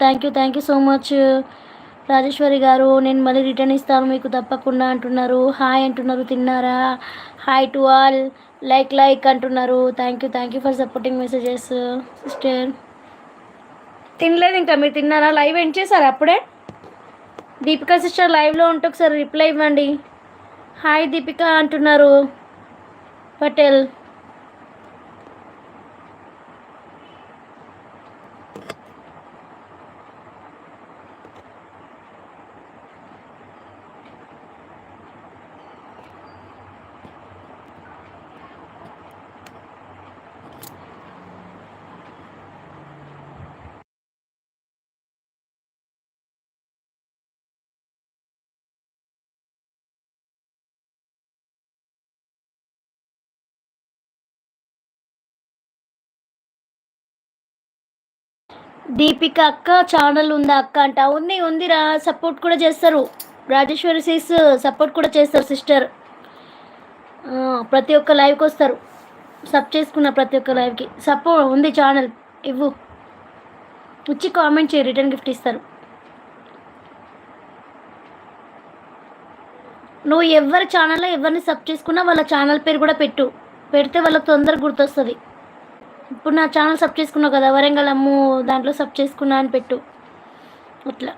Thank you so much Rajeshwari గారు. నేను మళ్ళీ రిటర్న్ ఇస్తాను మీకు తప్పకుండా అంటున్నారు. హాయ్ అంటున్నారు. తిన్నారా? Hi to all. లైక్ అంటున్నారు. Thank you for supporting messages sister. తినలేదు ఇంకా. మీరు తిన్నారా? లైవ్ ఎండ్ చేశారా అప్పుడే? దీపికా సిస్టర్ లైవ్లో ఉంటే ఒకసారి రిప్లై ఇవ్వండి. హాయ్ దీపిక అంటున్నారు పటేల్. దీపిక అక్క ఛానల్ ఉందా అక్క అంట. ఉందిరా. సపోర్ట్ కూడా చేస్తారు. రాజేశ్వరి సీస్ సపోర్ట్ కూడా చేస్తారు సిస్టర్. ప్రతి ఒక్క లైవ్కి వస్తారు. సబ్ చేసుకున్న ప్రతి ఒక్క లైవ్కి సపోర్ట్ ఉంది. ఛానల్ ఇవ్వు, వచ్చి కామెంట్ చేయి, రిటర్న్ గిఫ్ట్ ఇస్తారు. నువ్వు ఎవరి ఛానల్లో ఎవరిని సబ్ చేసుకున్నా వాళ్ళ ఛానల్ పేరు కూడా పెడితే వాళ్ళకి తొందరగా గుర్తొస్తుంది. ఇప్పుడు నా ఛానల్ సబ్ చేసుకున్నావు కదా, వరంగల్ అమ్ము దాంట్లో సబ్ చేసుకున్నా అని పెట్టు. అట్లా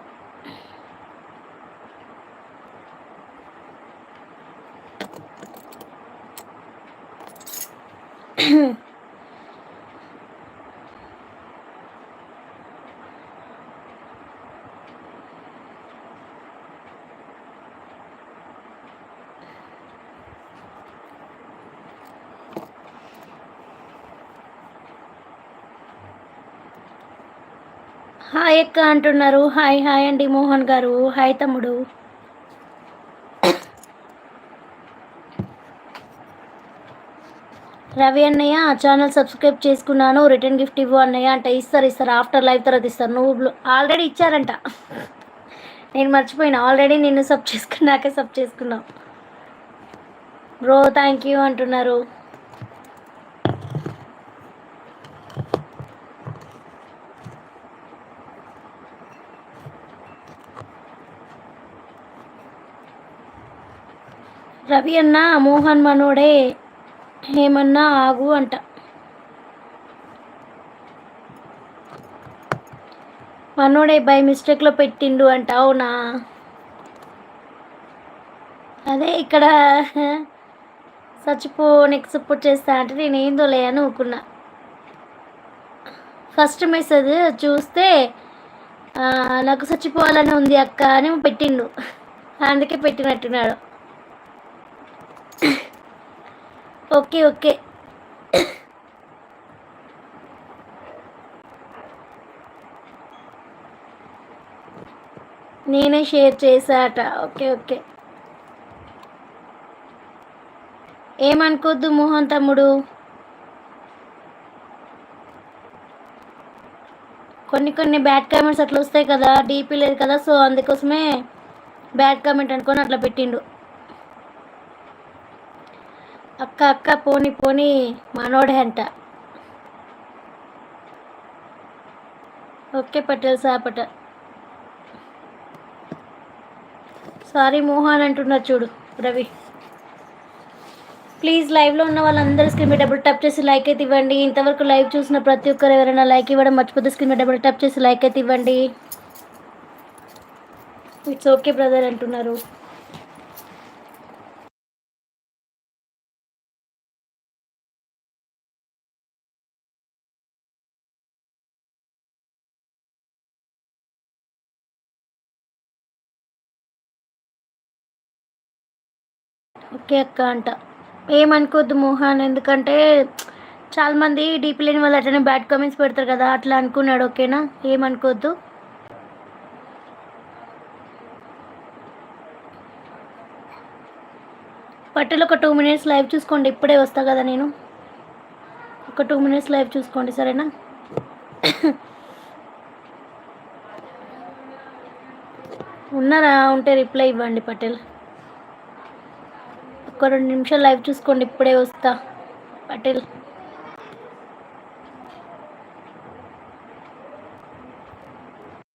హాయ్ అక్క అంటున్నారు. హాయ్ అండి మోహన్ గారు. హాయ్ తమ్ముడు. రవి అన్నయ్య ఛానల్ సబ్స్క్రైబ్ చేసుకున్నాను, రిటర్న్ గిఫ్ట్ ఇవ్వు అన్నయ్య అంటే ఇస్తారు. ఆఫ్టర్ లైవ్ తర్వాత ఇస్తారు. నువ్వు ఆల్రెడీ ఇచ్చారంట. నేను మర్చిపోయినా. ఆల్రెడీ నిన్ను సబ్ చేసుకున్నాకే సబ్ చేసుకున్నావు బ్రో. థ్యాంక్ యూ అంటున్నారు. రవి అన్న మోహన్ మనోడే, ఏమన్నా ఆగు అంట. మనోడే బై మిస్టేక్లో పెట్టిండు అంట. అవునా? అదే ఇక్కడ నెక్స్ట్ సపోర్ట్ చేస్తా అంటే నేను ఏందోలే అని ఊకున్నా. ఫస్ట్ మెసేజ్ చూస్తే నాకు చచ్చిపోవాలని ఉంది అక్క అని పెట్టిండు. అందుకే పెట్టినట్టున్నాడు. ఓకే నేనే షేర్ చేశాట. ఓకే ఏమనుకోద్దు మోహన్ తమ్ముడు. కొన్ని బ్యాడ్ కామెంట్స్ అట్లా వస్తాయి కదా, డీపీ లేదు కదా, సో అందుకోసమే బ్యాడ్ కామెంట్ అనుకొని అట్లా పెట్టిండు. అక్క పోని మనోడే అంట. ఓకే పటేల్ సాపట. సారీ మోహన్ అంటున్నారు చూడు రవి. ప్లీజ్ లైవ్లో ఉన్న వాళ్ళందరూ స్క్రీన్ మీద డబుల్ ట్యాప్ చేసి లైక్ అయితే ఇవ్వండి. ఇంతవరకు లైవ్ చూసిన ప్రతి ఒక్కరు ఎవరైనా లైక్ ఇవ్వడం మర్చిపోతే స్క్రీన్ మీద డబుల్ ట్యాప్ చేసి లైక్ అయితే ఇవ్వండి. ఇట్స్ ఓకే బ్రదర్ అంటున్నారు. ఓకే అక్క అంట. ఏమనుకోద్దు మోహన్, ఎందుకంటే చాలామంది డీపీ లేని వాళ్ళు అట్లనే బ్యాడ్ కామెంట్స్ పెడతారు కదా, అట్లా అనుకున్నాడు. ఓకేనా? ఏమనుకోద్దు. పట్టెలు ఒక 2 minutes లైవ్ చూసుకోండి. ఇప్పుడే వస్తా కదా నేను. ఒక 2 minutes లైవ్ చూసుకోండి సరేనా? ఉన్నారా? ఉంటే రిప్లై ఇవ్వండి పటేల్. ఒక 2 నిమిషాలు లైవ్ చూసుకోండి. ఇప్పుడే వస్తా పటేల్.